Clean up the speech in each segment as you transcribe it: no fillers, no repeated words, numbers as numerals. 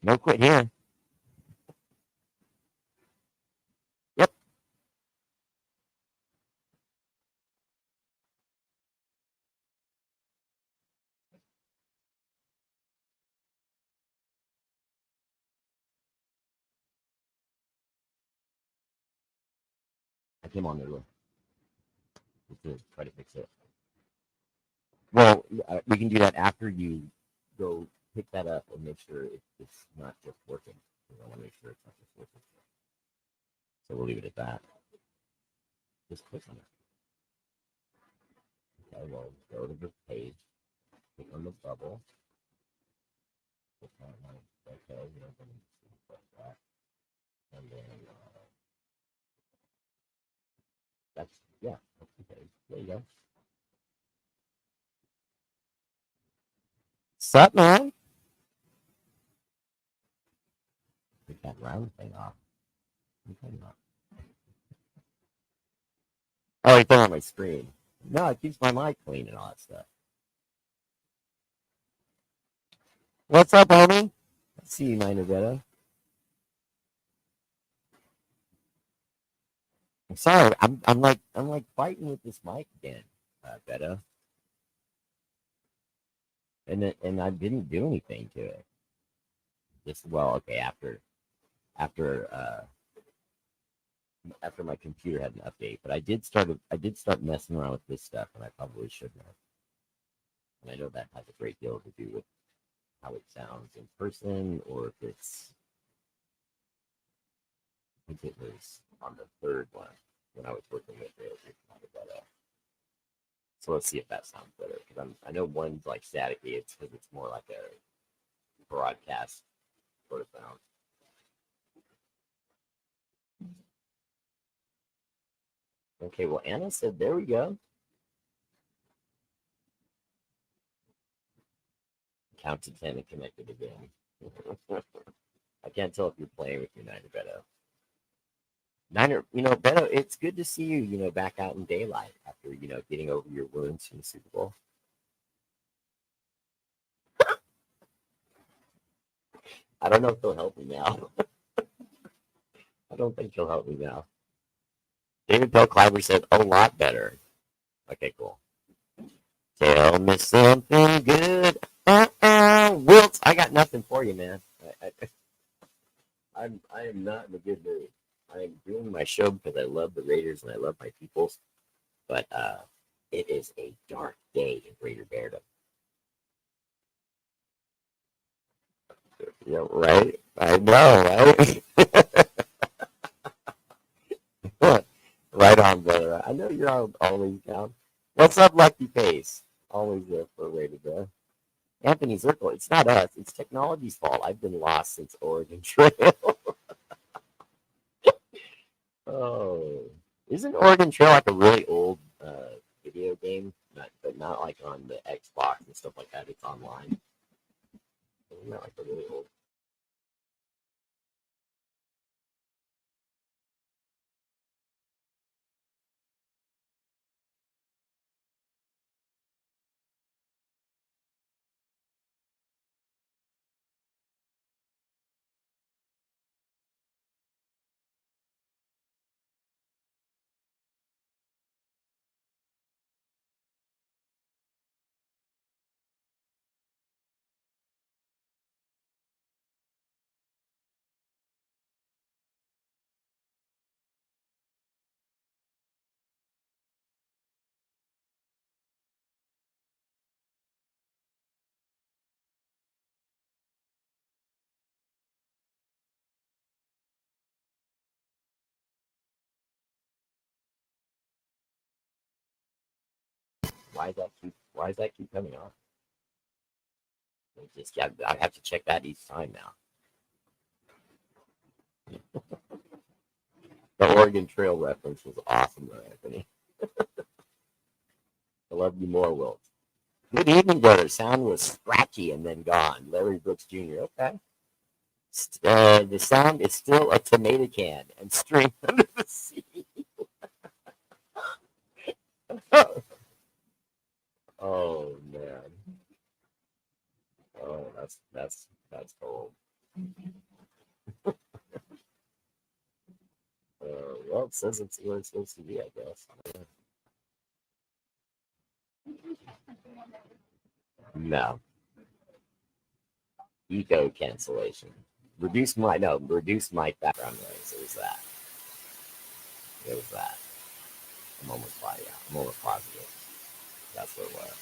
No quit here. Yep. I came on the roof to try to fix it. Well, we can do that after you go pick that up and make sure it's not just working. I want to make sure it's not just working. So we'll leave it at that. Just click on it. Okay, well, go to the page, click on the bubble. Click on it. Okay, you know, click that. And then that's, yeah, that's the page. There you go. Sup, man? Take that round thing off. Oh, I threw on my screen. No, it keeps my mic clean and all that stuff. What's up, homie? I see you, Minor Beto. I'm sorry. I'm like fighting with this mic again, Beto. And I didn't do anything to it. Just well, okay, after after my computer had an update, but I did start messing around with this stuff, and I probably shouldn't have. And I know that has a great deal to do with how it sounds in person, or if it's. I think it was on the third one when I was working with it. So let's see if that sounds better, because I know one's like staticky. It's because it's more like a broadcast sort of sound. Okay, well, Anna said, there we go. Count to 10 and connected again. I can't tell if you're playing with your Niner, Beto. Niner, Beto, it's good to see you, back out in daylight after, getting over your wounds in the Super Bowl. I don't know if he'll help me now. I don't think he'll help me now. David Bell Clyber said, a lot better. Okay, cool. Tell me something good. Wilt, I got nothing for you, man. I am not in a good mood. I am doing my show because I love the Raiders and I love my peoples, but it is a dark day in Raider Beardom. Yeah, right. I know, right? Right on, brother. I know you're always down. What's up, Lucky Face? Always there for Raider Bear. Anthony Zirkle, it's not us. It's technology's fault. I've been lost since Oregon Trail. Oh, isn't Oregon Trail like a really old video game? But not like on the Xbox and stuff like that. It's online. Isn't that like a really old? Why does that keep coming on? I have to check that each time now. The Oregon Trail reference was awesome, though, Anthony. I love you more, Wilt. Good evening, brother. Sound was scratchy and then gone. Larry Brooks Jr. Okay. The sound is still a tomato can and stream under the sea. Oh man. Oh, that's cold. Well, it says it's where it's supposed to be, I guess. No. Eco cancellation. Reduce my background noise. It was that. It was that. I'm almost positive. That's what it was.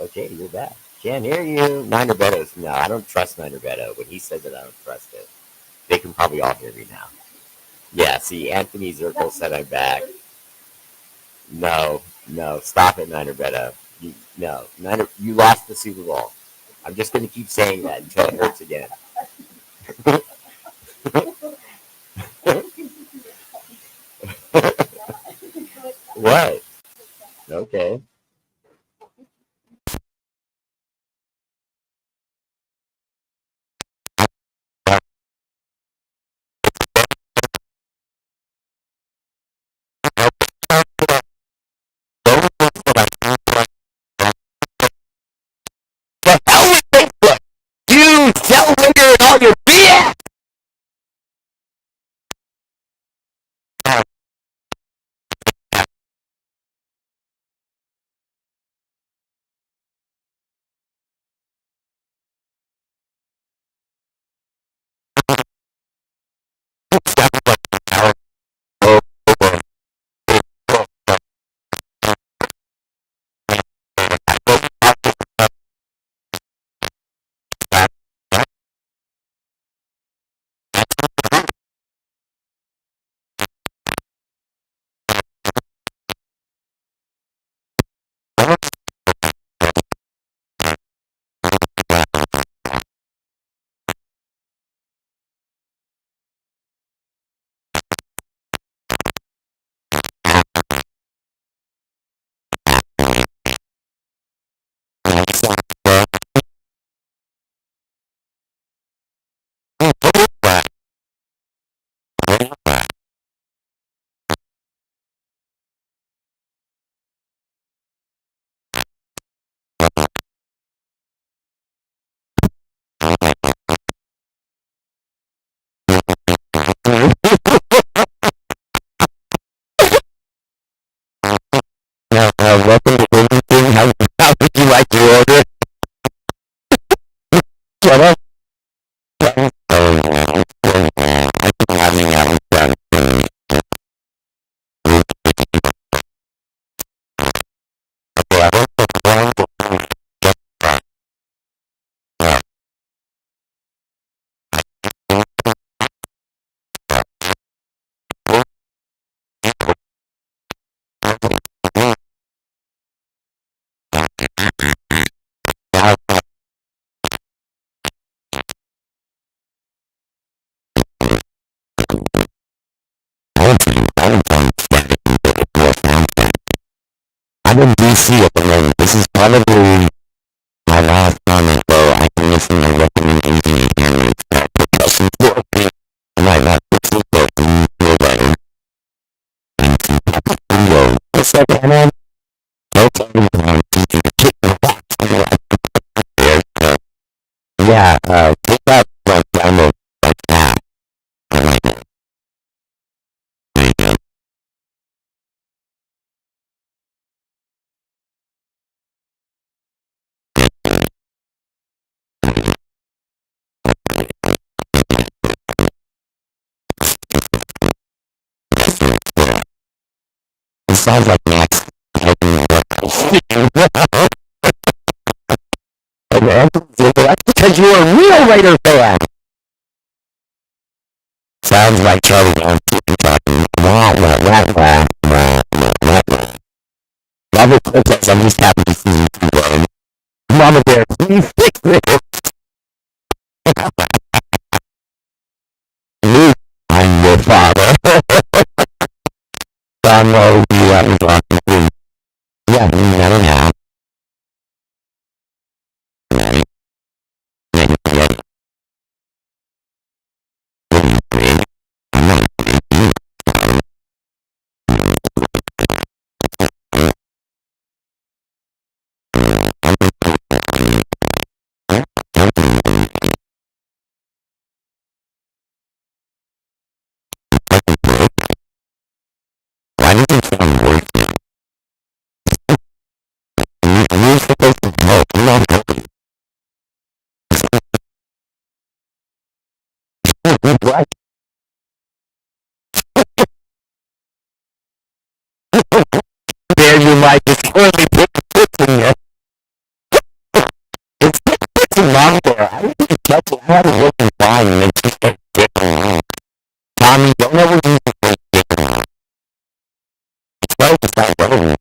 Okay, you're back. Can't hear you. Niner Beto's. No, I don't trust Niner Beto. When he said that, I don't trust it. They can probably all hear me now. Yeah, see, Anthony Zirkle said I'm back. No, no, stop it, Niner Beto. No, Niner, you lost the Super Bowl. I'm just going to keep saying that until it hurts again. What? Okay. The hell with Facebook? You celebrated all your BS! Welcome to Burger King. How would you like your order? Shut up. I'm in DC at the moment. This is probably my last comment, though. I can listen to recommendation and it's percussion for me. I might not fix it, but you feel better. And to pop up video. A second, man. Don't tell me that I'm teaching to kick the box. Yeah, take that front download like that. I like it. There you go. It sounds like Max typing what I'm speaking. That's because you're a real Raider fan. Sounds like Charlie Brown talking. Robert Cortez, I'm just happy to see you today. Mama Bear, please fix it. Luke, I'm your father. Don Lowe, you are talking to. Yeah, you never know. Ready? Ready? Ready? Ready? I'm not ready. Right. There you might just clearly put the pits in there. It's putting on there. I didn't touch it. I had it looking fine and it just kept dipping. Tommy, don't ever use the word dipping. It's better to stop going.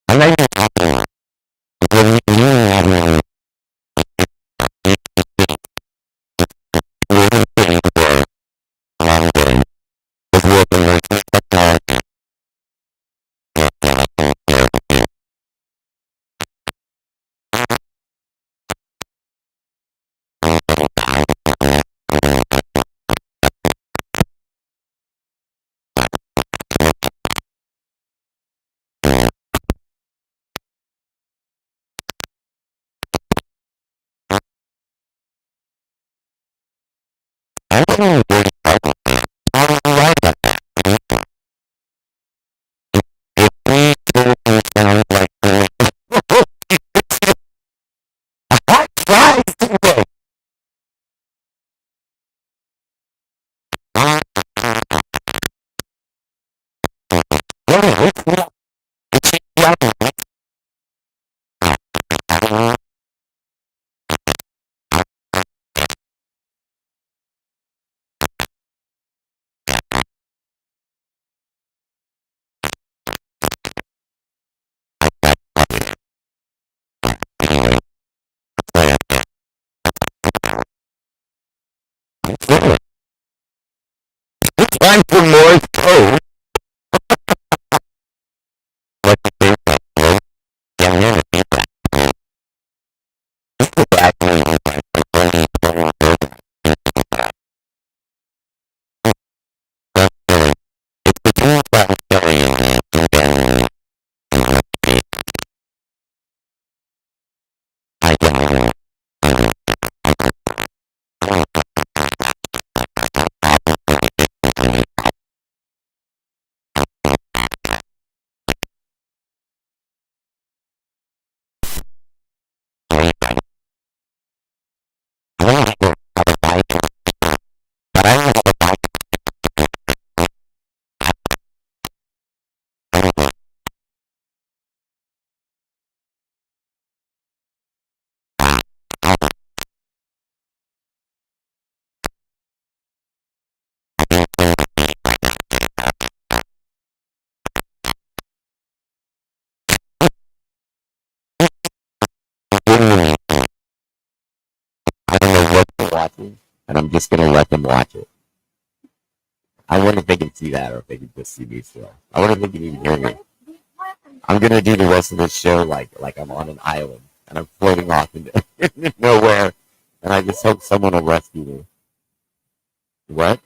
I'm not even talking. When you have I don't know where to start with that. How do you write about that? If we do things sound like hot fries today. It's time for more code. What the thing that young man is that. This is actually it's between Kelly and I don't know. I don't have a bike, but I don't have a bike. I don't know what they're watching, and I'm just gonna let them watch it. I wonder if they can see that or if they can just see me still. I wonder if they can even hear me. I'm gonna do the rest of this show like I'm on an island and I'm floating off into nowhere, and I just hope someone will rescue me. What?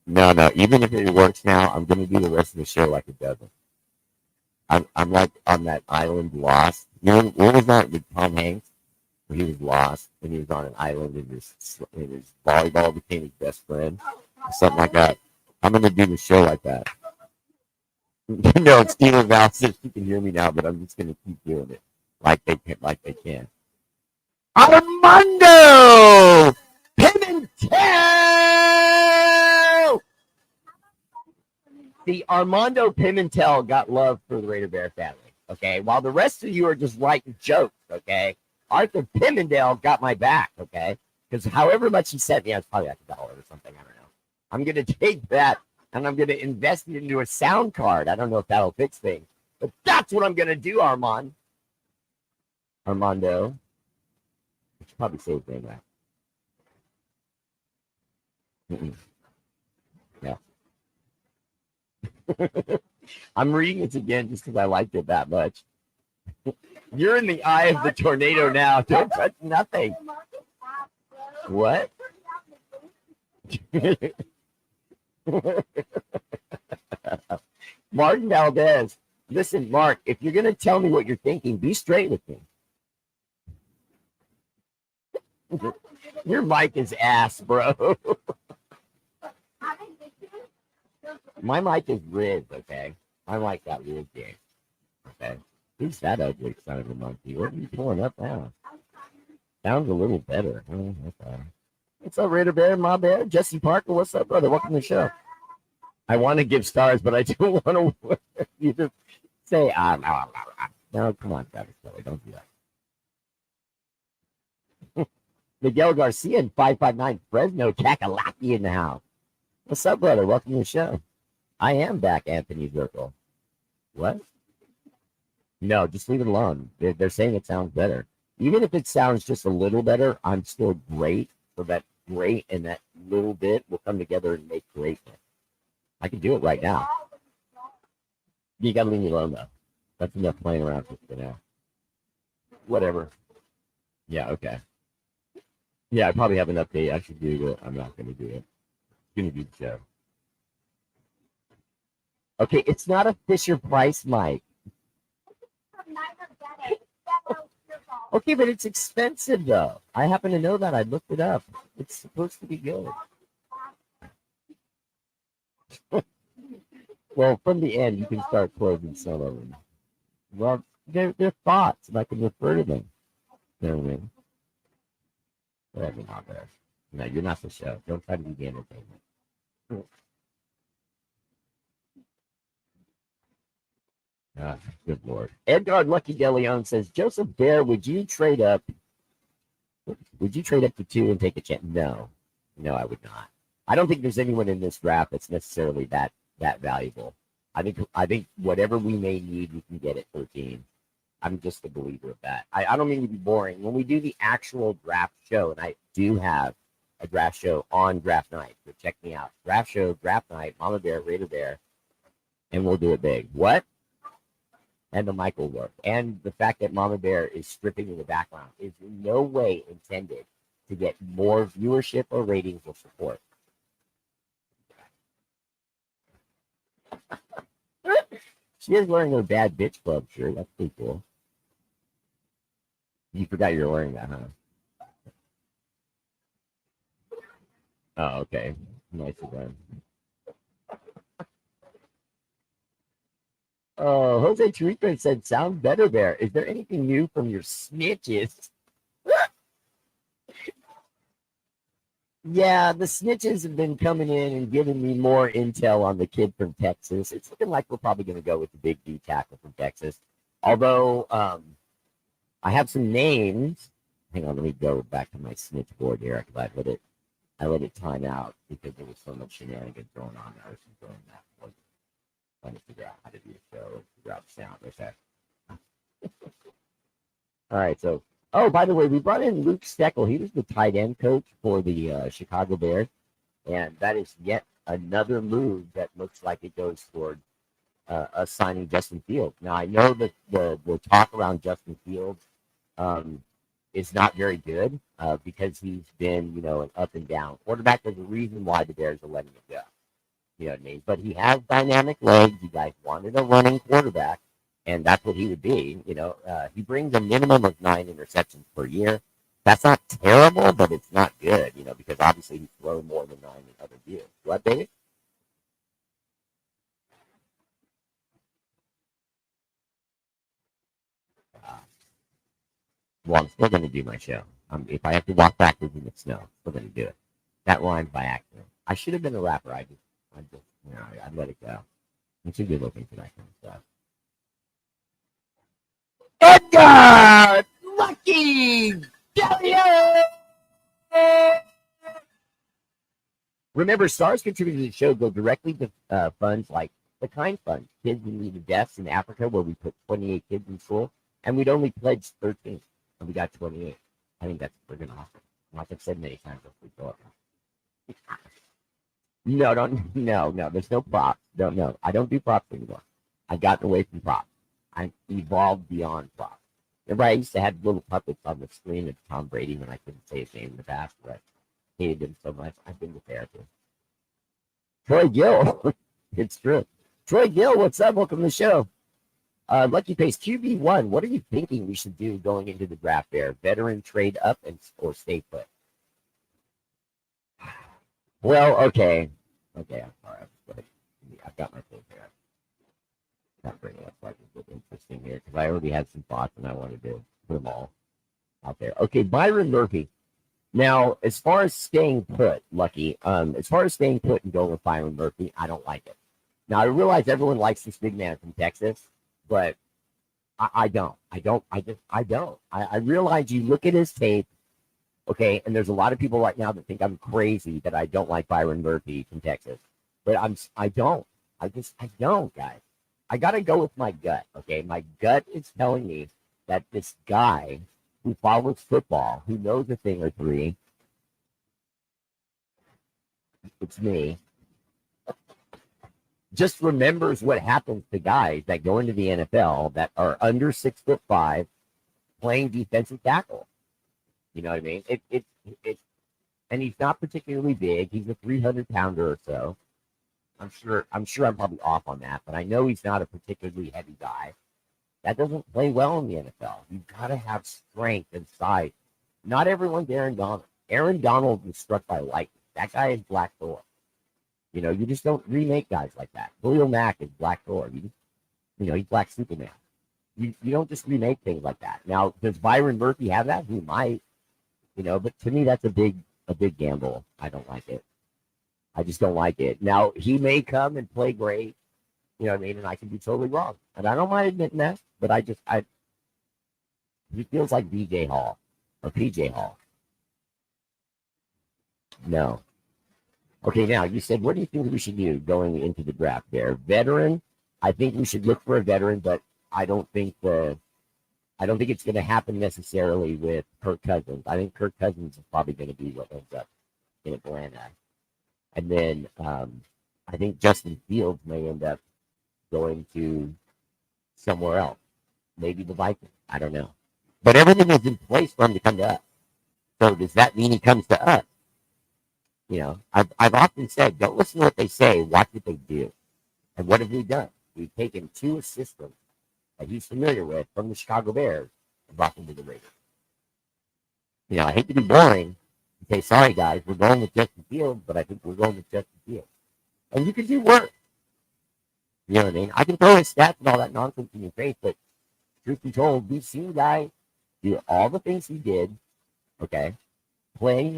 No, no. Even if it works now, I'm gonna do the rest of the show like it doesn't. I'm like on that island lost. You know what was that with Tom Hanks? Where he was lost and he was on an island and his volleyball became his best friend or something like that. I'm gonna do the show like that. No, Steven Val says she can hear me now, but I'm just gonna keep doing it like they can. Armando Pimentel. The Armando Pimentel got love for the Raider Bear family. Okay, while the rest of you are just writing jokes. Okay, Arthur Pimentel got my back. Okay, because however much he sent me, it's probably like $1 or something. I don't know. I'm gonna take that and I'm gonna invest it into a sound card. I don't know if that'll fix things, but that's what I'm gonna do, Armando. I should probably say his name right. Mm-mm. Yeah. I'm reading it again just because I liked it that much. You're in the eye of the tornado now. Don't touch nothing. What? Mark Valdez. Listen, Mark, if you're going to tell me what you're thinking, be straight with me. Your mic is ass, bro. My mic is rigged, okay? My mic got rigged here, okay? Who's that ugly son of a monkey? What are you pulling up now? Sounds a little better. Oh, okay. What's up, Raider Bear, my bear? Jesse Parker, what's up, brother? Welcome to the show. I want to give stars, but I don't want to. You just say, no, come on, Travis Kelly, don't do that. Miguel Garcia in 559 Fresno, Kakalaki in the house. What's up, brother? Welcome to the show. I am back, Anthony Zirkle. What? No, just leave it alone. They're saying it sounds better. Even if it sounds just a little better, I'm still great. So that great and that little bit will come together and make greatness. I can do it right now. You gotta leave me alone, though. That's enough playing around for now. Whatever. Yeah, okay. Yeah, I probably have an update. I should do it. I'm not going to do it. I'm going to do the show. Okay, it's not a Fisher Price mic. Okay, but it's expensive, though. I happen to know that. I looked it up. It's supposed to be good. Well, from the end, you can start closing some of them. Well, they're thoughts, and I can refer to them. You know what I mean? Whatever, not there. No, you're not the show. Don't try to be the entertainment. Good Lord. Edgar Lucky DeLeon says, Joseph Bear, would you trade up? Would you trade up to 2 and take a chance? No, I would not. I don't think there's anyone in this draft that's necessarily that valuable. I think whatever we may need, we can get at 13. I'm just a believer of that. I don't mean to be boring. When we do the actual draft show, and I do have a draft show on draft night, so check me out. Draft show, draft night, Mama Bear, Raider Bear, and we'll do it big. What? And the mic will work. And the fact that Mama Bear is stripping in the background is in no way intended to get more viewership or ratings or support. She is wearing her Bad Bitch Club shirt. That's pretty cool. You forgot you were wearing that, huh? Oh, okay. Nice of them. Oh, Jose Chirico said, sound better, Bear. Is there anything new from your snitches? Yeah, the snitches have been coming in and giving me more intel on the kid from Texas. It's looking like we're probably going to go with the big D tackle from Texas. Although I have some names. Hang on, let me go back to my snitch board here. I let it time out because there was so much shenanigans going on. I was enjoying that. Trying to figure out how to do the show, figure out the sound. Okay. All right, so by the way, we brought in Luke Steckel. He was the tight end coach for the Chicago Bears, and that is yet another move that looks like it goes toward us signing Justin Fields. Now, I know that the talk around Justin Fields is not very good because he's been, an up and down quarterback. There's a reason why the Bears are letting him go. You know what I mean? But he has dynamic legs. You guys wanted a running quarterback, and that's what he would be. He brings a minimum of 9 interceptions per year. That's not terrible, but it's not good, because obviously he's thrown more than 9 in other years. What, baby? Well, I'm still going to do my show. If I have to walk backwards in the snow, I'm still going to do it. That rhymed by accident. I should have been a rapper. I'd let it go. I'm too good looking for that kind of stuff. Edgar! Lucky! Remember, stars contributing to the show go directly to funds like the Kind Fund, Kids in Need of Deaths in Africa, where we put 28 kids in school, and we'd only pledged 13, and we got 28. I think that's friggin' awesome. Like I've said many times, we go up. No, there's no props. No, I don't do props anymore. I've gotten away from props. I've evolved beyond props. Remember, I used to have little puppets on the screen of Tom Brady when I couldn't say his name in the past, but I hated him so much. I've been to therapy. Troy Gill. It's true. Troy Gill, what's up? Welcome to the show. Lucky Pace QB1. What are you thinking we should do going into the draft there? Veteran trade up or stay put? Well, okay. Okay, I'm sorry. I've got my thing here. Not bringing up like interesting here because I already had some thoughts and I wanted to put them all out there. Okay, Byron Murphy. Now, as far as staying put, Lucky, as far as staying put and going with Byron Murphy, I don't like it. Now, I realize everyone likes this big man from Texas, but I don't. I don't. I realize you look at his tape, okay, and there's a lot of people right now that think I'm crazy that I don't like Byron Murphy from Texas, but I don't. I don't, guys. I got to go with my gut, okay? My gut is telling me that this guy who follows football, who knows a thing or three, it's me, just remembers what happens to guys that go into the NFL that are under 6'5", playing defensive tackle. You know what I mean? And he's not particularly big. He's a 300-pounder or so. I'm sure I'm probably off on that, but I know he's not a particularly heavy guy. That doesn't play well in the NFL. You've got to have strength and size. Not everyone's Aaron Donald. Aaron Donald was struck by lightning. That guy is Black Thor. You know, you just don't remake guys like that. Khalil Mack is Black Thor. He's Black Superman. You don't just remake things like that. Now, does Byron Murphy have that? He might. But to me, that's a big gamble. I don't like it. I just don't like it. Now, he may come and play great, you know what I mean, and I can be totally wrong. And I don't mind admitting that, but he feels like BJ Hall or PJ Hall. No. Okay, now, you said, what do you think we should do going into the draft there? Veteran? I think we should look for a veteran, but I don't think it's going to happen necessarily with Kirk Cousins. I think Kirk Cousins is probably going to be what ends up in Atlanta. And then I think Justin Fields may end up going to somewhere else. Maybe the Vikings. I don't know. But everything is in place for him to come to us. So does that mean he comes to us? I've often said, don't listen to what they say. Watch what they do. And what have we done? We've taken two assistants that he's familiar with from the Chicago Bears and brought them to the Raiders. I hate to be boring and say, sorry, guys, we're going with Justin Fields, but I think we're going with Justin Fields. And you can do work. You know what I mean? I can throw his stats and all that nonsense in your face, but truth be told, we've seen guys do all the things he did, okay, play,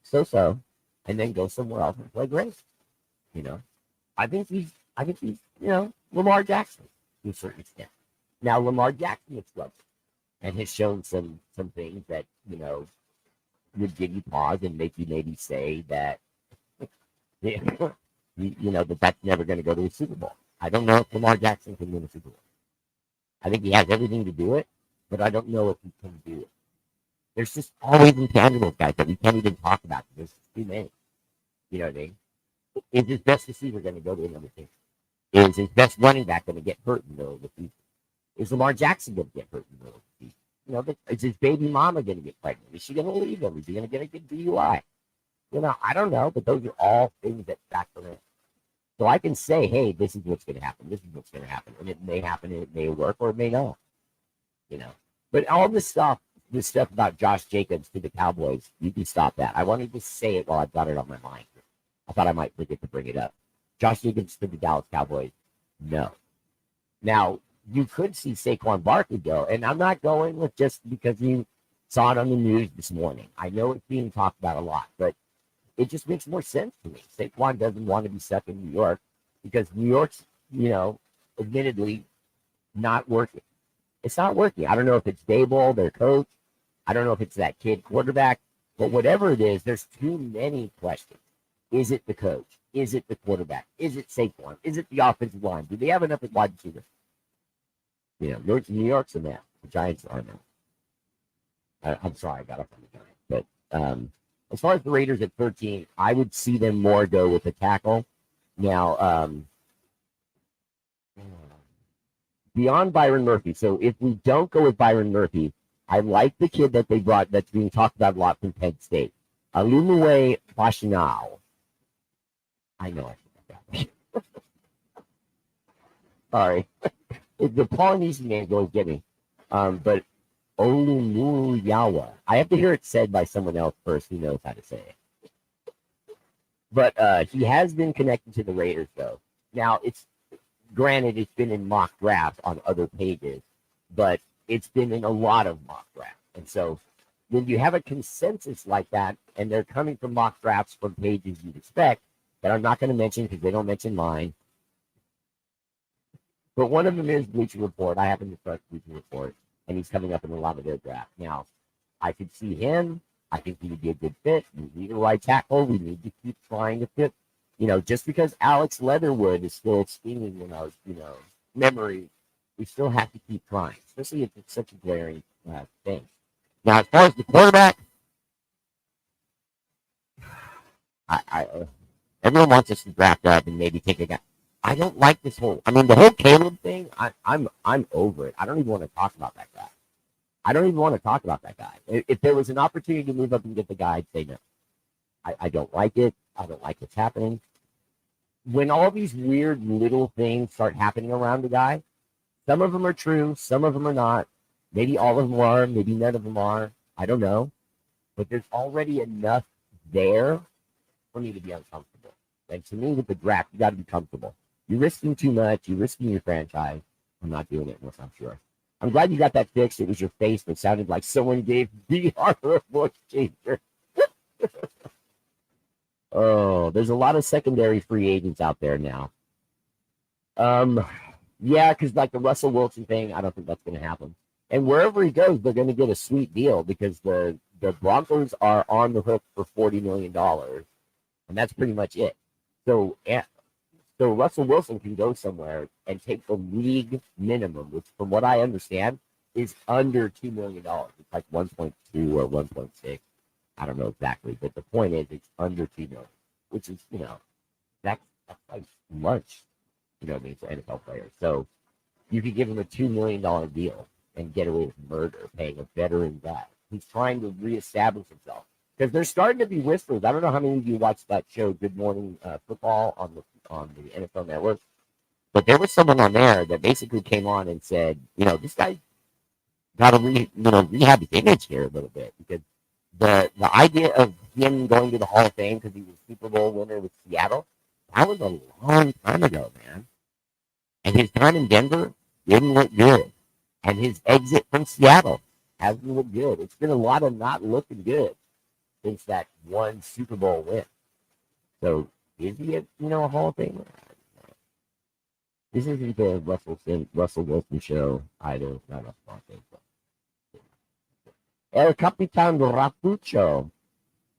so-so, and then go somewhere else and play great. I think he's, Lamar Jackson to a certain extent. Now, Lamar Jackson is struggled and has shown some things that, would give you pause and make you maybe say that, that that's never going to go to a Super Bowl. I don't know if Lamar Jackson can win a Super Bowl. I think he has everything to do it, but I don't know if he can do it. There's just always intangibles, guys, that we can't even talk about. There's too many. You know what I mean? Is his best receiver going to go to another team? Is his best running back going to get hurt in the middle of the season? Is Lamar Jackson going to get hurt in the middle of the season? Is his baby mama going to get pregnant? Is she going to leave him? Is he going to get a good DUI? I don't know, but those are all things that factor in. So I can say, hey, this is what's going to happen. This is what's going to happen. And it may happen, and it may work, or it may not. But all this stuff about Josh Jacobs to the Cowboys, you can stop that. I wanted to say it while I've got it on my mind. I thought I might forget to bring it up. Josh Jacobs to the Dallas Cowboys, no. Now, you could see Saquon Barkley go, and I'm not going with just because you saw it on the news this morning. I know it's being talked about a lot, but it just makes more sense to me. Saquon doesn't want to be stuck in New York because New York's, admittedly not working. It's not working. I don't know if it's Daboll, their coach. I don't know if it's that kid quarterback. But whatever it is, there's too many questions. Is it the coach? Is it the quarterback? Is it Saquon? Is it the offensive line? Do they have enough at wide receiver? New York's a mess. The Giants are now. I'm sorry, I got up on the Giants. But as far as the Raiders at 13, I would see them more go with a tackle. Now, beyond Byron Murphy. So if we don't go with Byron Murphy, I like the kid that they brought that's being talked about a lot from Penn State. Alumwe Fashinao. I know I forgot that. Sorry. The Polynesian names always get me. But Olumuyawa. I have to hear it said by someone else first who knows how to say it. But he has been connected to the Raiders, though. Now, it's granted, it's been in mock drafts on other pages, but it's been in a lot of mock drafts. And so when you have a consensus like that, and they're coming from mock drafts from pages you'd expect, that I'm not going to mention because they don't mention mine, but one of them is Bleacher Report. I happen to trust Bleacher Report, and he's coming up in a lot of their drafts. Now, I could see him. I think he would be a good fit. We need a right tackle. We need to keep trying to fit. Just because Alex Leatherwood is still stinging in our, memory, we still have to keep trying, especially if it's such a glaring thing. Now, as far as the quarterback, everyone wants us to draft up and maybe take a guy. I don't like this whole. I mean, the whole Caleb thing. I'm over it. I don't even want to talk about that guy. If there was an opportunity to move up and get the guy, I'd say no. I don't like it. I don't like what's happening. When all these weird little things start happening around the guy, some of them are true, some of them are not. Maybe all of them are, maybe none of them are. I don't know. But there's already enough there for me to be uncomfortable. And to me, with the draft, you got to be comfortable. You're risking too much. You're risking your franchise. I'm not doing it unless I'm sure. I'm glad you got that fixed. It was your face that sounded like someone gave VR a voice changer. Oh, there's a lot of secondary free agents out there now. Yeah, because like the Russell Wilson thing, I don't think that's going to happen. And wherever he goes, they're going to get a sweet deal because the Broncos are on the hook for $40 million, and that's pretty much it. So Russell Wilson can go somewhere and take the league minimum, which, from what I understand, is under $2 million. It's like 1.2 or 1.6. I don't know exactly, but the point is, it's under $2 million, which is that's like lunch, what I mean, for NFL players. So you could give him a $2 million deal and get away with murder, paying a veteran guy. He's trying to reestablish himself because there's starting to be whispers. I don't know how many of you watched that show, Good Morning Football, on the NFL Network, but there was someone on there that basically came on and said, this guy got to rehab his image here a little bit because the idea of him going to the Hall of Fame because he was a Super Bowl winner with Seattle, that was a long time ago, man. And his time in Denver didn't look good. And his exit from Seattle hasn't looked good. It's been a lot of not looking good since that one Super Bowl win. So is he a Hall of Famer? This isn't the Russell Wilson show either. It's not a small thing. El Capitan Rapucho.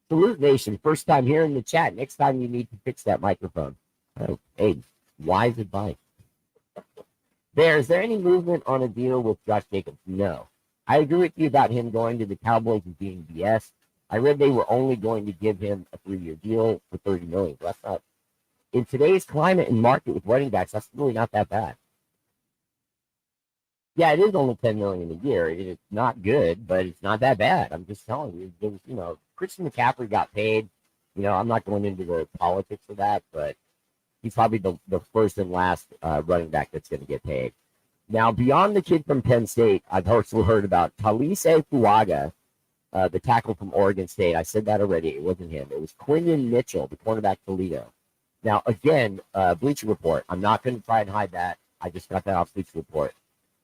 Salute Nation. First time here in the chat. Next time you need to fix that microphone. Oh, hey, wise advice. Is there any movement on a deal with Josh Jacobs? No. I agree with you about him going to the Cowboys and being BS. I read they were only going to give him a 3-year deal for $30 million. That's not, in today's climate and market with running backs, that's really not that bad. Yeah, it is only $10 million a year. It's not good, but it's not that bad. I'm just telling you. There's, Christian McCaffrey got paid. I'm not going into the politics of that, but he's probably the first and last running back that's going to get paid. Now, beyond the kid from Penn State, I've also heard about Talise Fuaga, the tackle from Oregon State. I said that already. It wasn't him. It was Quinton Mitchell, the cornerback Toledo. Now, again, Bleacher Report. I'm not going to try and hide that. I just got that off Bleacher Report.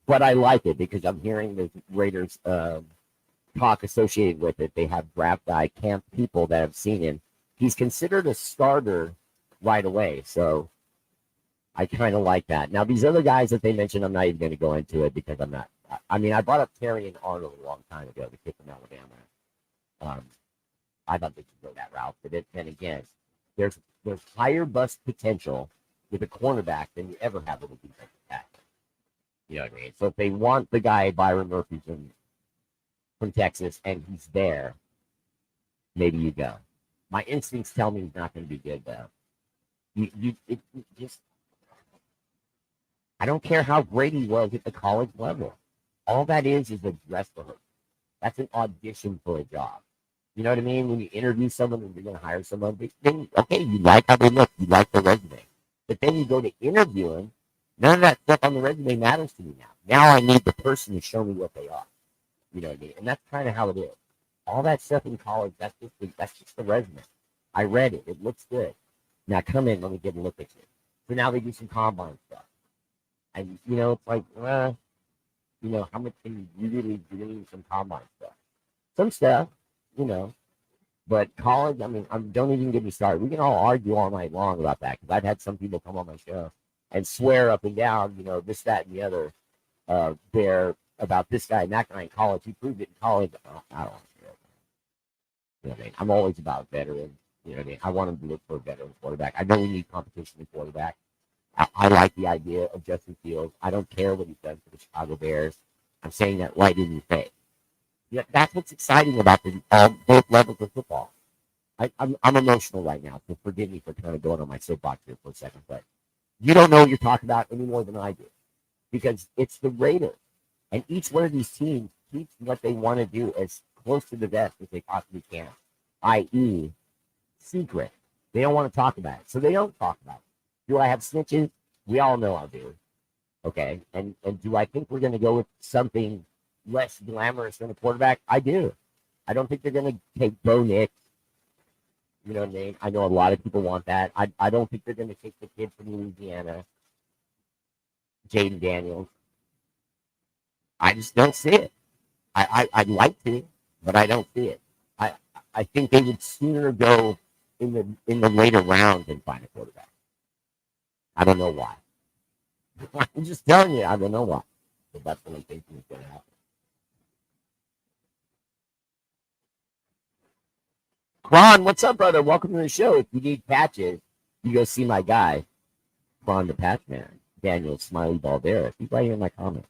But I like it because I'm hearing the Raiders talk associated with it. They have draft guy camp people that have seen him. He's considered a starter right away. So I kind of like that. Now, these other guys that they mentioned, I'm not even going to go into it because I'm not. I mean, I brought up Terry and Arnold a long time ago, the kid from Alabama. I thought they should go that route. But then again, there's higher bust potential with a cornerback than you ever have with a defensive tackle. You know what I mean? So if they want the guy, Byron Murphy from Texas, and he's there, maybe you go. My instincts tell me he's not going to be good, though. It just, I don't care how great he was at the college level. All that is a dress rehearsal. That's an audition for a job. You know what I mean? When you interview someone and you're going to hire someone, then, okay, you like how they look, you like their resume. But then you go to interview him, None of that stuff on the resume matters to me now. Now I need the person to show me what they are. You know what I mean? And that's kind of how it is. All that stuff in college, that's just the resume. I read it. It looks good. Now come in, let me get a look at you. So now they do some combine stuff. And, you know, it's like, you know, how much can you really do some combine stuff? Some stuff, you know. But college, I mean, don't even get me started. We can all argue all night long about that because I've had some people come on my show and swear up and down, you know, this, that, and the other there about this guy and that guy in college. He proved it in college. I don't care. You know what I mean? I'm always about veterans. You know what I mean? I want them to look for a veteran quarterback. I know we need competition in quarterback. I like the idea of Justin Fields. I don't care what he's done for the Chicago Bears. I'm saying that right in your face. Yeah, that's what's exciting about both levels of football. I'm emotional right now, so forgive me for kind of going on my soapbox here for a second, but you don't know what you're talking about any more than I do because it's the Raiders. And each one of these teams keeps what they want to do as close to the vest as they possibly can, i.e., secret. They don't want to talk about it, so they don't talk about it. Do I have snitches? We all know I do. Okay, and do I think we're going to go with something less glamorous than a quarterback? I do. I don't think they're going to take Bo Nix. You know what I mean? I know a lot of people want that. I don't think they're going to take the kid from Louisiana, Jaden Daniels. I just don't see it. I'd like to, but I don't see it. I think they would sooner go in the later rounds than find a quarterback. I don't know why. I'm just telling you, I don't know why. But that's what I think is going to happen. Ron, what's up, brother? Welcome to the show. If you need patches, you go see my guy, Ron the Patch Man, Daniel Smiley Baldera. He's right here in my comment.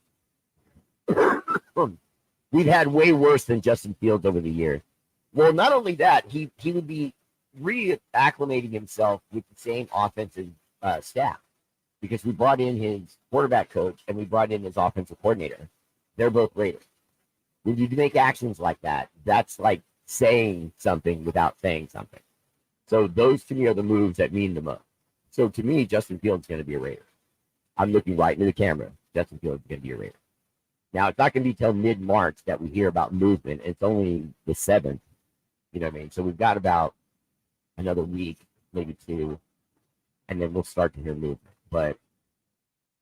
We've had way worse than Justin Fields over the years. Well, not only that, he would be reacclimating himself with the same offensive staff because we brought in his quarterback coach and we brought in his offensive coordinator. They're both Raiders. When you make actions like that, that's like saying something without saying something. So those to me are the moves that mean the most. So to me, Justin Fields is going to be a Raider. I'm looking right into the camera. Justin Fields is going to be a Raider. Now, it's not going to be till mid-March that we hear about movement. It's only the 7th. You know what I mean? So we've got about another week, maybe 2, and then we'll start to hear movement. But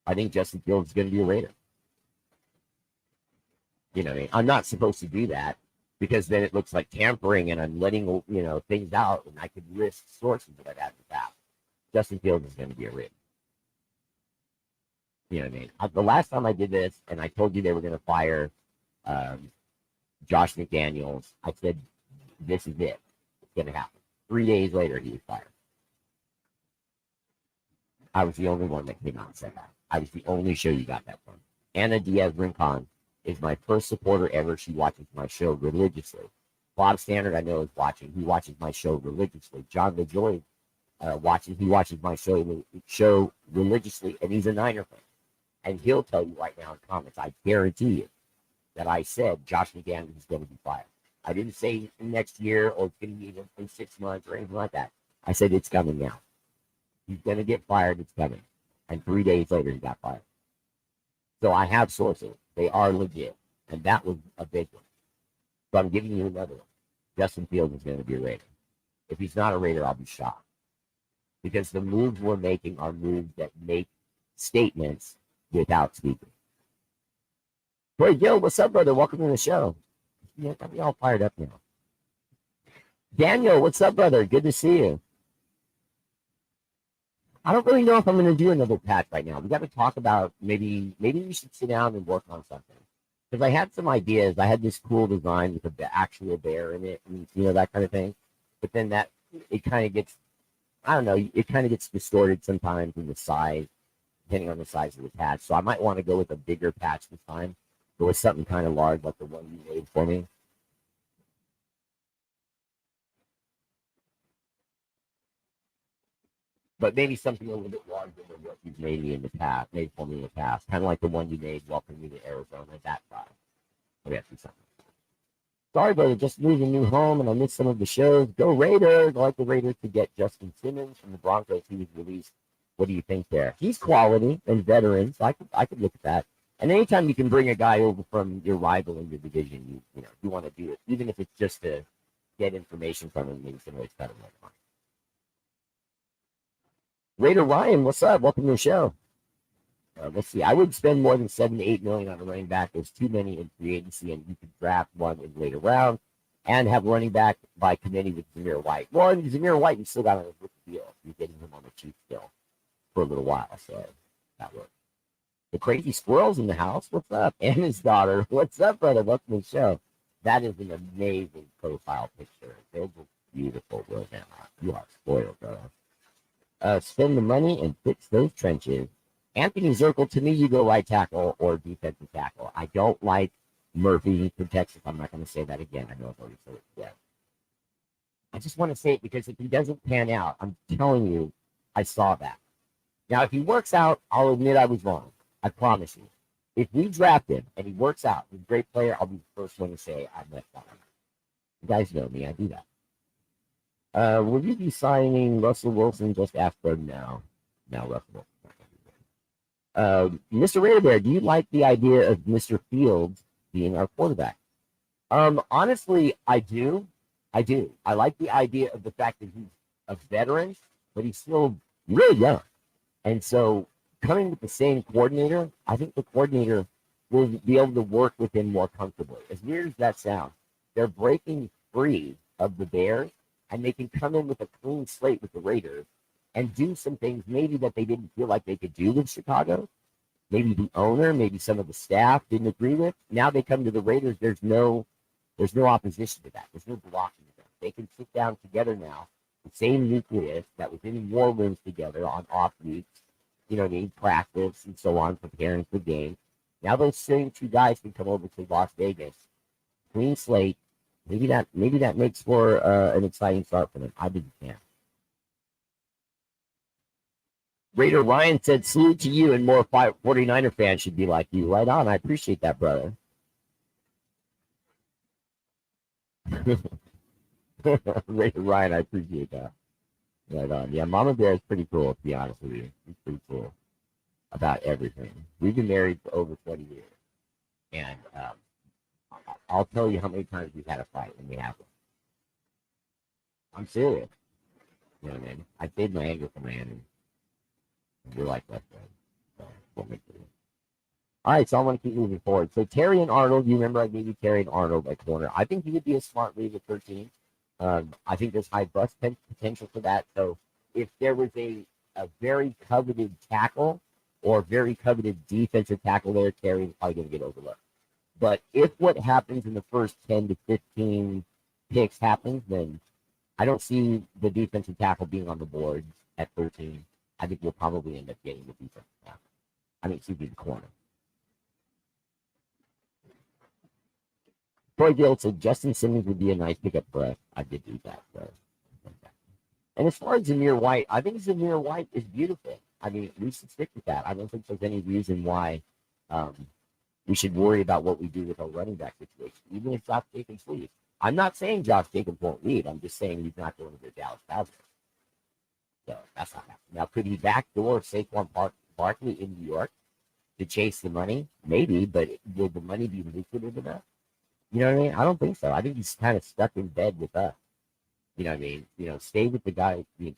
I think Justin Fields is going to be a Raider. You know what I mean? I'm not supposed to do that because then it looks like tampering and I'm letting, you know, things out and I could risk sources that I've had in the past. Justin Fields is going to be a Raider. You know what I mean? The last time I did this and I told you they were going to fire Josh McDaniels, I said, this is it. It's going to happen. 3 days later, he was fired. I was the only one that came out and said that. I was the only show you got that from. Anna Diaz-Rincon is my first supporter ever. She watches my show religiously. Bob Standard, I know, is watching. He watches my show religiously. John LaJoy watches. He watches my show religiously, and he's a Niner fan. And he'll tell you right now in comments, I guarantee you, that I said Josh McDaniels is going to be fired. I didn't say next year or it's going to be in 6 months or anything like that. I said it's coming now. He's going to get fired. It's coming. And 3 days later, he got fired. So I have sources. They are legit. And that was a big one. So I'm giving you another one. Justin Fields is going to be a Raider. If he's not a Raider, I'll be shocked. Because the moves we're making are moves that make statements without speaking. Hey, Gil, what's up, brother? Welcome to the show. Yeah, got me all fired up now. Daniel, what's up, brother? Good to see you. I don't really know if I'm going to do another patch right now. We got to talk about maybe we should sit down and work on something. Because I had some ideas. I had this cool design with the actual bear in it, and you know, that kind of thing. But then it kind of gets, I don't know, it kind of gets distorted sometimes in the size, depending on the size of the patch. So I might want to go with a bigger patch this time. Go with something kind of large like the one you made for me. But maybe something a little bit larger than what you've made for me in the past. Kind of like the one you made welcoming me to Arizona, that size. Maybe that's something. Sorry, brother, just moved a new home and I missed some of the shows. Go Raiders! I'd like the Raiders to get Justin Simmons from the Broncos. He was released What do you think there? He's quality and veteran, so I could look at that. And anytime you can bring a guy over from your rival in your division, you want to do it, even if it's just to get information from him. Maybe some ways better than Raider Ryan, what's up? Welcome to the show. Let's see. I would spend more than $7 to $8 million on a running back. There's too many in free agency, and you could draft one in later round and have running back by committee with Zamir White. Well, Zamir White, you still got on a rookie deal. You're getting him on the cheap still for a little while, so that works. The Crazy Squirrel's in the house. What's up? And his daughter. What's up, brother? Welcome to the show. That is an amazing profile picture. They're just beautiful, Rosanna. You are spoiled, brother. Spend the money and fix those trenches. Anthony Zirkle, to me, you go right tackle or defensive tackle. I don't like Murphy for Texas. I'm not going to say that again. I know I've already said it today. I just want to say it because if he doesn't pan out, I'm telling you, I saw that. Now, if he works out, I'll admit I was wrong. I promise you. If we draft him and he works out, he's a great player, I'll be the first one to say I messed up. You guys know me. I do that. Will you be signing Russell Wilson just after? No, Russell Wilson. Mr. R8RBEAR, do you like the idea of Mr. Fields being our quarterback? Honestly, I do. I like the idea of the fact that he's a veteran, but he's still really young. And so coming with the same coordinator, I think the coordinator will be able to work with him more comfortably. As weird as that sounds, they're breaking free of the Bears, and they can come in with a clean slate with the Raiders and do some things maybe that they didn't feel like they could do with Chicago. Maybe the owner, maybe some of the staff didn't agree with. Now they come to the Raiders. There's no opposition to that. There's no blocking them. They can sit down together now, the same nucleus that was in war rooms together on off weeks. They practice and so on, preparing for games. Now those same two guys can come over to Las Vegas, clean slate. Maybe that makes for an exciting start for them. I didn't care. Raider Ryan said, salute to you, and more 49er fans should be like you. Right on. I appreciate that, brother. Raider Ryan, I appreciate that. Right on. Yeah, Mama Bear is pretty cool, to be honest with you. She's pretty cool about everything. We've been married for over 20 years. And I'll tell you how many times we've had a fight when we have one. I'm serious. You know what I mean? I saved my anger for my enemy. We're like best friends. So we'll make it. All right, so I want to keep moving forward. So Terry and Arnold, you remember I gave you Terry and Arnold at corner. I think he would be a smart league at 13. I think there's high bust potential for that. So if there was a very coveted tackle or very coveted defensive tackle there, Terry is probably going to get overlooked. But if what happens in the first 10 to 15 picks happens, then I don't see the defensive tackle being on the board at 13. I think we'll probably end up getting the defensive tackle. Excuse me, the corner. Troy Gill said Justin Simmons would be a nice pickup for us. I did do that. And as far as Zamir White, I think Zamir White is beautiful. We should stick with that. I don't think there's any reason why we should worry about what we do with our running back situation, even if Josh Jacobs leaves. I'm not saying Josh Jacobs won't leave. I'm just saying he's not going to the Dallas Cowboys. So that's not happening. Now, could he backdoor Saquon Barkley in New York to chase the money? Maybe, but will the money be lucrative enough? You know what I mean? I don't think so. I think he's kind of stuck in bed with us. You know what I mean? Stay with the guy you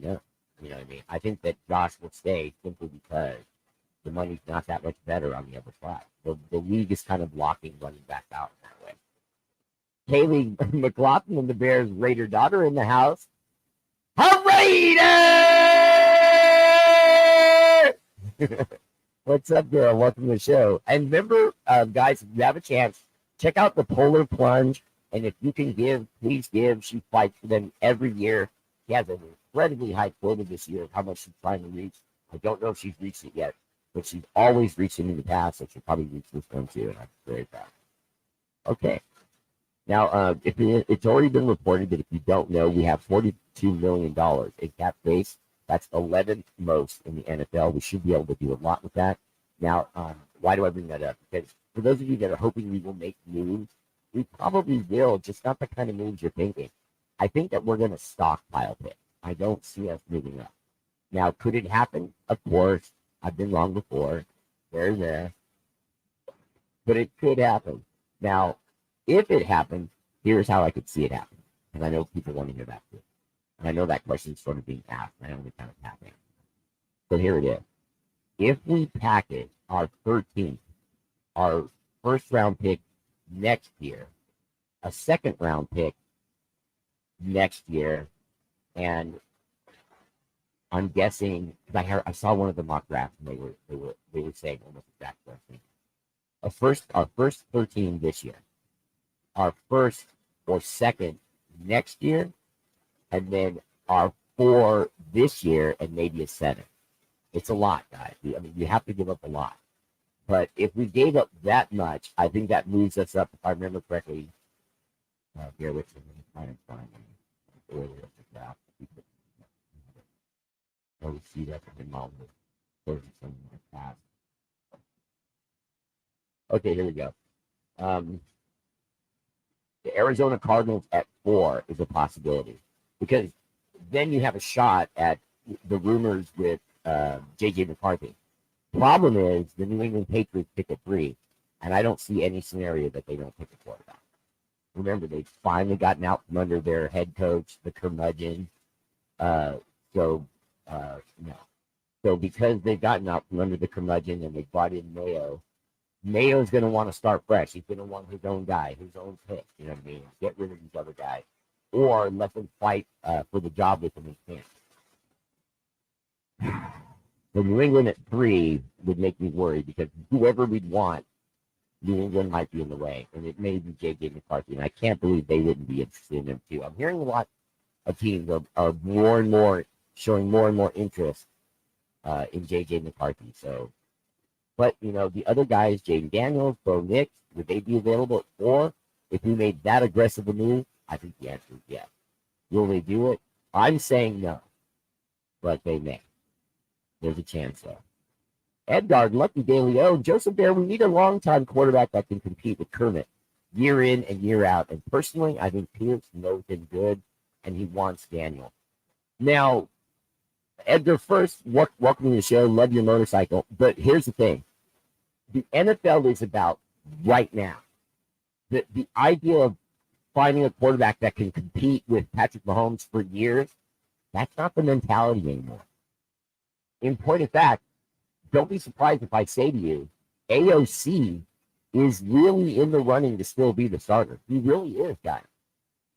know. You know what I mean? I think that Josh will stay simply because the money's not that much better on the other side. The league is kind of locking running back out in that way. Haley McLaughlin and the Bears Raider daughter in the house. Raider! What's up, girl? Welcome to the show. And remember, guys, if you have a chance, check out the Polar Plunge. And if you can give, please give. She fights for them every year. She has an incredibly high quota this year of how much she's trying to reach. I don't know if she's reached it yet, but she's always reached it in the past, so she'll probably reach this one too. And I'm very proud. Okay. Now, it's already been reported that if you don't know, we have $42 million in cap space. That's 11th most in the NFL. We should be able to do a lot with that. Now, why do I bring that up? Because for those of you that are hoping we will make moves, we probably will, just not the kind of moves you're thinking. I think that we're going to stockpile picks. I don't see us moving up. Now, could it happen? Of course. I've been wrong before. There. But it could happen. Now, if it happens, here's how I could see it happen. And I know people want to hear that too. And I know that question's sort of being asked. And I only kind of happening. So here it is. If we package our 13th, our first round pick next year, a second round pick next year, and I'm guessing because I saw one of the mock drafts and they were saying almost exactly the same. Our first 13 this year, our first or second next year, and then our 4 this year and maybe a 7. It's a lot, guys. I mean, you have to give up a lot. But if we gave up that much, I think that moves us up, if I remember correctly. Bear with me. I'm trying to find earlier the draft. Oh, see that in my past. Okay, here we go. The Arizona Cardinals at 4 is a possibility because then you have a shot at the rumors with J.J. McCarthy. Problem is the New England Patriots pick at 3, and I don't see any scenario that they don't pick a quarterback. Remember, they've finally gotten out from under their head coach, the curmudgeon. No. So because they've gotten out from under the curmudgeon and they brought in Mayo, Mayo's going to want to start fresh. He's going to want his own guy, his own pick. You know what I mean? Get rid of these other guys, or let them fight for the job with him in camp. So New England at 3 would make me worry because whoever we'd want, New England might be in the way, and it may be J.J. McCarthy, and I can't believe they wouldn't be interested in him too. I'm hearing a lot of teams are more and more showing more and more interest in J.J. McCarthy. So, but the other guys, Jaden Daniels, Bo Nix, would they be available at 4? If we made that aggressive a move, I think the answer is yes. Will they do it? I'm saying no, but they may. There's a chance though. Edgard, Lucky Daily, Joseph Bear, we need a long-time quarterback that can compete with Kermit year in and year out. And personally, I think Pierce knows him good, and he wants Daniel. Now, Edgar, first, welcome to the show. Love your motorcycle. But here's the thing. The NFL is about right now. The idea of finding a quarterback that can compete with Patrick Mahomes for years, that's not the mentality anymore. In point of fact, don't be surprised if I say to you, AOC is really in the running to still be the starter. He really is, guys.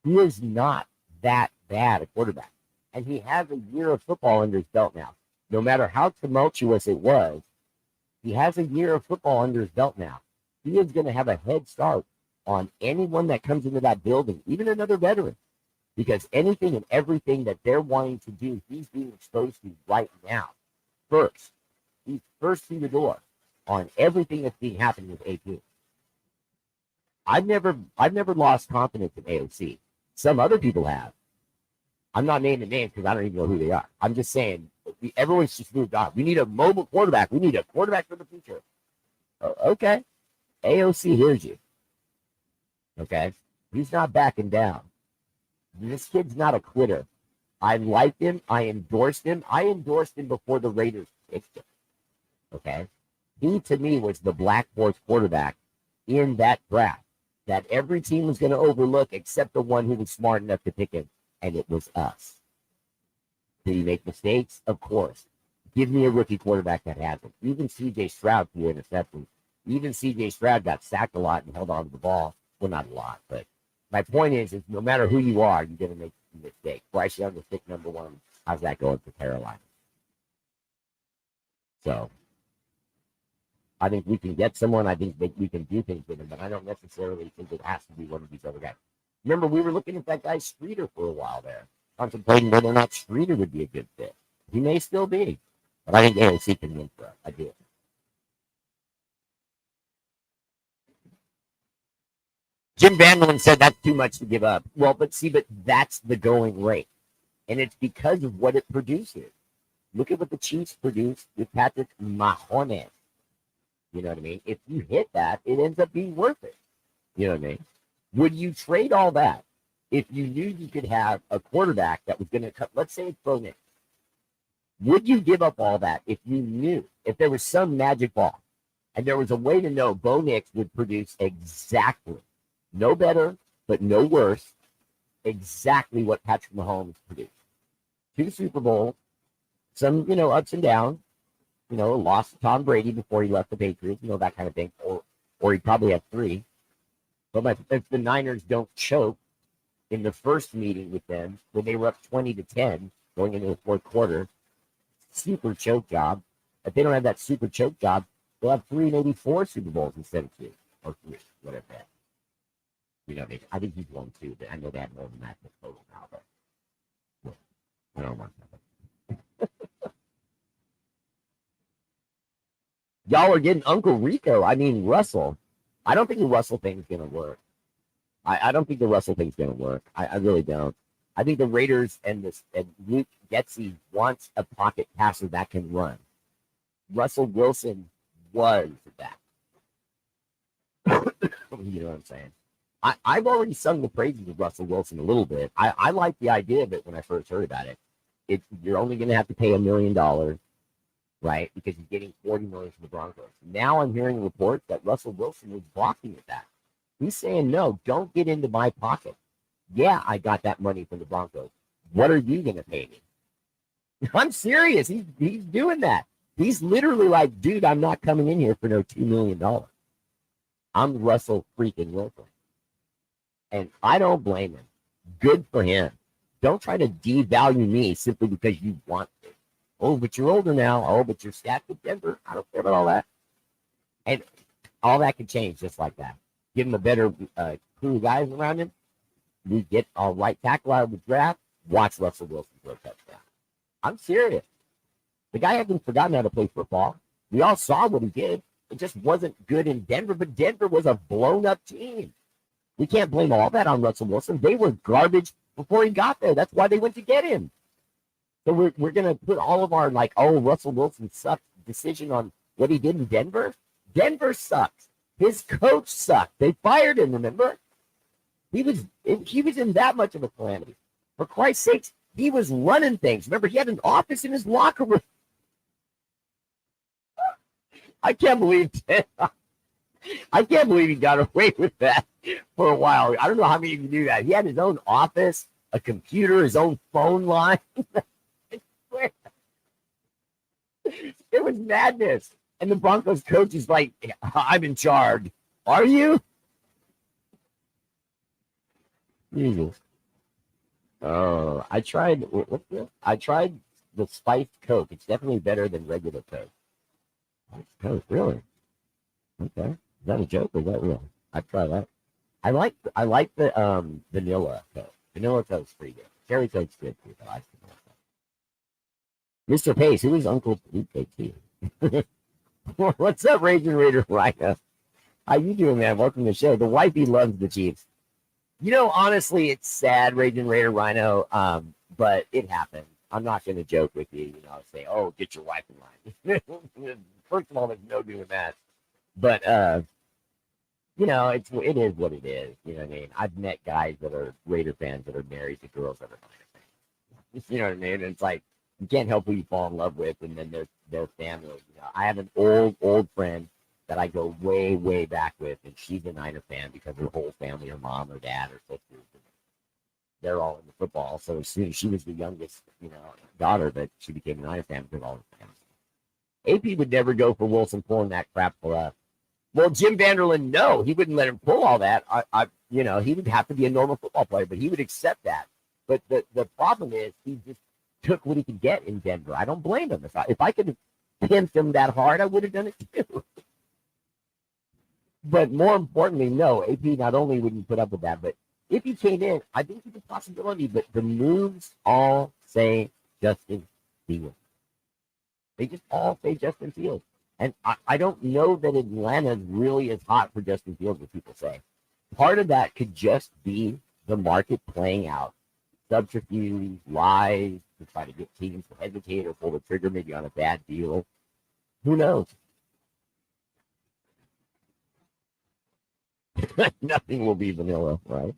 He is not that bad a quarterback. And he has a year of football under his belt now. No matter how tumultuous it was, he has a year of football under his belt now. He is going to have a head start on anyone that comes into that building, even another veteran. Because anything and everything that they're wanting to do, he's being exposed to right now. First. He's first through the door on everything that's being happening with AP. I've never lost confidence in AOC. Some other people have. I'm not naming names because I don't even know who they are. I'm just saying everyone's just moved on. We need a mobile quarterback. We need a quarterback for the future. Okay. AOC hears you. Okay. He's not backing down. This kid's not a quitter. I liked him. I endorsed him. I endorsed him before the Raiders picked him. Okay. He, to me, was the black horse quarterback in that draft that every team was going to overlook except the one who was smart enough to pick him, and it was us. Did he make mistakes? Of course. Give me a rookie quarterback that hasn't. Even C.J. Stroud threw interceptions. Even C.J. Stroud got sacked a lot and held on to the ball. Well, not a lot, but my point is no matter who you are, you're going to make a mistake. Bryce Young was pick number 1. How's that going for Carolina? So I think we can get someone. I think we can do things with him, but I don't necessarily think it has to be one of these other guys. Remember, we were looking at that guy Streeter for a while there, contemplating whether or not Streeter would be a good fit. He may still be, but I think AOC can win for us. I do. Jim Vanderlyn said that's too much to give up. Well, but that's the going rate, and it's because of what it produces. Look at what the Chiefs produced with Patrick Mahomes. You know what I mean? If you hit that, it ends up being worth it. You know what I mean? Would you trade all that if you knew you could have a quarterback that was going to cut? Let's say it's Bo Nix. Would you give up all that if you knew, if there was some magic ball and there was a way to know Bo Nix would produce exactly, no better, but no worse, exactly what Patrick Mahomes produced? 2 Super Bowls, some, ups and downs, lost to Tom Brady before he left the Patriots, that kind of thing, or he probably had 3. But if the Niners don't choke in the first meeting with them when they were up 20-10 going into the fourth quarter, super choke job. If they don't have that super choke job, they'll have 3, maybe 4 Super Bowls instead of 2 or 3, whatever that. I think he's won 2, but I know they have more than that in the total now. But I don't want that. Y'all are getting Uncle Rico. I mean, Russell. I don't think the Russell thing's going to work. I don't think the Russell thing's going to work. I really don't. I think the Raiders and Luke Getsy wants a pocket passer that can run. Russell Wilson was that. You know what I'm saying? I've already sung the praises of Russell Wilson a little bit. I like the idea of it when I first heard about it. You're only going to have to pay $1 million, right? Because you're getting $40 million from the Broncos. Now I'm hearing reports that Russell Wilson was balking at that. He's saying, no, don't get into my pocket. Yeah, I got that money from the Broncos. What are you going to pay me? I'm serious. He's doing that. He's literally like, dude, I'm not coming in here for no $2 million. I'm Russell freaking Wilson. And I don't blame him. Good for him. Don't try to devalue me simply because you want to. Oh, but you're older now. Oh, but you're stacked with Denver. I don't care about all that. And all that can change just like that. Give him a better crew of guys around him. We get a right tackle out of the draft. Watch Russell Wilson throw a touchdown. I'm serious. The guy hasn't forgotten how to play football. We all saw what he did. It just wasn't good in Denver, but Denver was a blown-up team. We can't blame all that on Russell Wilson. They were garbage before he got there. That's why they went to get him. So we're going to put all of our, Russell Wilson sucks decision on what he did in Denver. Denver sucks. His coach sucked. They fired him, remember? He was in that much of a calamity. For Christ's sakes, he was running things. Remember, he had an office in his locker room. I can't believe he got away with that for a while. I don't know how many of you knew that. He had his own office, a computer, his own phone line. I swear. It was madness. And the Broncos coach is like, I'm in charge. Are you? Jesus. Oh, I tried. What's this? I tried the spiced Coke. It's definitely better than regular Coke. Spiced Coke, really? Okay. Is that a joke or is that real? I'd try that. I like the vanilla Coke. Vanilla Coke's pretty good. Cherry Coke's good too, but I like vanilla Coke. Mr. Pace, who is Uncle Luke to you? What's up, Raging Raider Rhino? How you doing, man? Welcome to the show. The wifey loves the Chiefs. Honestly, it's sad, Raging Raider Rhino, but it happened. I'm not going to joke with you, say, oh, get your wife in line. First of all, there's no doing that. But, it is what it is. You know what I mean? I've met guys that are Raider fans that are married to girls that are Niner fans. You know what I mean? It's like, you can't help who you fall in love with, and then their family. I have an old friend that I go way, way back with, and she's a Niner fan because her whole family, her mom, her dad, her sisters, they're all into football. So as soon as she was the youngest, daughter, but she became a Niner fan because all her family. AP would never go for Wilson pulling that crap for us. Well, Jim Vanderlyn, no, he wouldn't let him pull all that. He would have to be a normal football player, but he would accept that. But the problem is he just took what he could get in Denver. I don't blame him. If I could have pimped him that hard, I would have done it too. But more importantly, no, AP not only wouldn't put up with that, but if he came in, I think it's a possibility. But the moves all say Justin Fields. They just all say Justin Fields. And I don't know that Atlanta really is hot for Justin Fields, as people say. Part of that could just be the market playing out. Subterfuge, lies, to try to get teams to hesitate or pull the trigger maybe on a bad deal. Who knows? Nothing will be vanilla, right?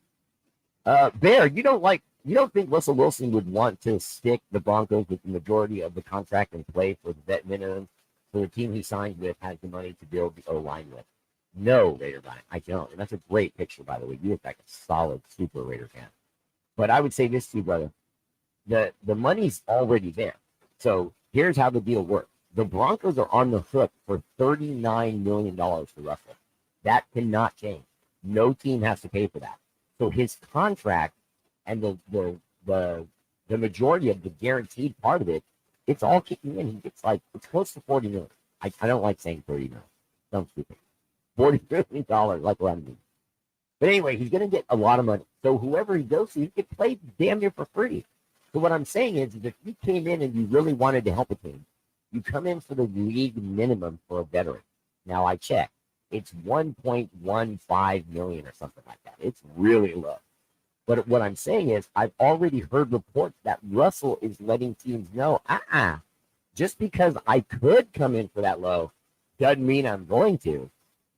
Bear, you don't like You don't think Russell Wilson would want to stick the Broncos with the majority of the contract and play for the vet minimum so the team he signed with has the money to build the O-line with? No, Raider Ryan, I don't. And that's a great picture, by the way. You look like a solid super Raider fan. But I would say this to you, brother. The money's already there. So here's how the deal works. The Broncos are on the hook for $39 million for Russell. That cannot change. No team has to pay for that. So his contract and the majority of the guaranteed part of it, it's all kicking in. He gets it's close to 40 million. I don't like saying 30 million. Sounds stupid. $40 million, like what I mean. But anyway, he's going to get a lot of money. So whoever he goes to, he can play damn near for free. So what I'm saying is if you came in and you really wanted to help a team, you come in for the league minimum for a veteran. Now I checked. It's 1.15 million or something like that. It's really low. But what I'm saying is I've already heard reports that Russell is letting teams know, just because I could come in for that low doesn't mean I'm going to.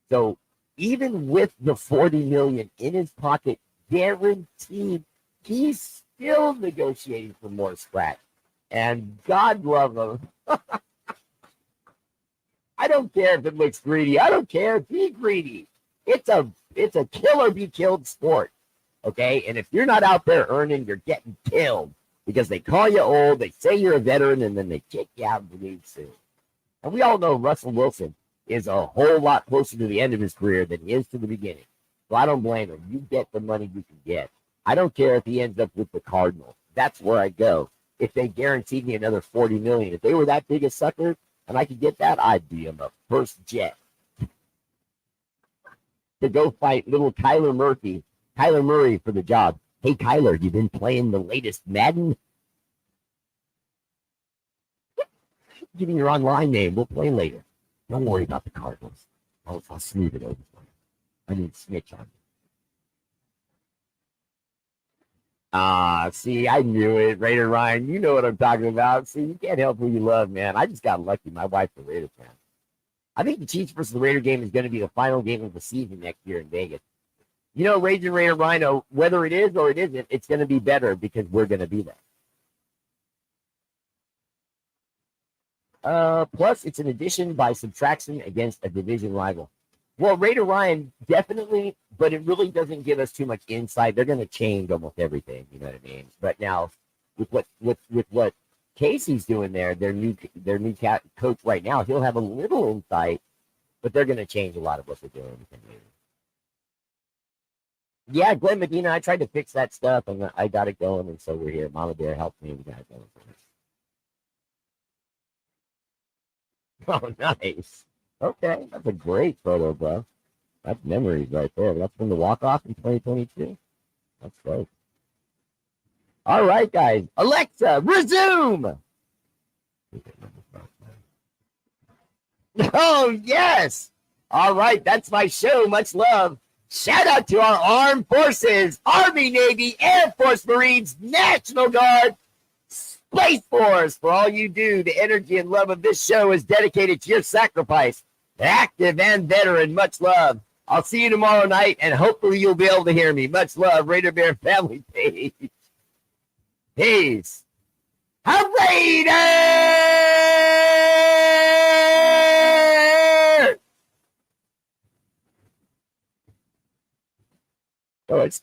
So even with the 40 million in his pocket, guaranteed, he's still negotiating for more scratch. And God love him. I don't care if it looks greedy. I don't care. Be greedy. It's a kill or be killed sport. Okay? And if you're not out there earning, you're getting killed because they call you old, they say you're a veteran, and then they kick you out of the league soon. And we all know Russell Wilson is a whole lot closer to the end of his career than he is to the beginning. So I don't blame him. You get the money you can get. I don't care if he ends up with the Cardinals. That's where I go. If they guaranteed me another 40 million, if they were that big a sucker and I could get that, I'd be on the first jet to go fight little Kyler Murray for the job. Hey, Kyler, you been playing the latest Madden? Give me your online name. We'll play later. Don't worry about the Cardinals. I'll smooth it over for you. I need to snitch on you. See, I knew it. Raider Ryan, you know what I'm talking about. See, you can't help who you love, man. I just got lucky. My wife's a Raider fan. I think the Chiefs versus the Raider game is going to be the final game of the season next year in Vegas. You know, Raging Raider Rhino, whether it is or it isn't, it's going to be better because we're going to be there. Plus, it's an addition by subtraction against a division rival. Well, Raider Ryan, definitely, but it really doesn't give us too much insight. They're going to change almost everything, you know what I mean? But now, with what Casey's doing there, their new coach right now, he'll have a little insight, but they're going to change a lot of what they're doing. Yeah, Glenn Medina, I tried to fix that stuff, and I got it going, and so we're here. Mama Bear helped me. We got it going. Oh, nice. Okay, that's a great photo, bro. That's memories right there. That's from the walk-off in 2022. That's great. All right, guys. Alexa, resume. Oh, yes. All right, that's my show. Much love. Shout out to our armed forces, Army, Navy, Air Force, Marines, National Guard, Space Force. For all you do, the energy and love of this show is dedicated to your sacrifice. Active and veteran, much love. I'll see you tomorrow night, and hopefully you'll be able to hear me. Much love, Raider Bear family page. Peace. A Raider! Oh, it's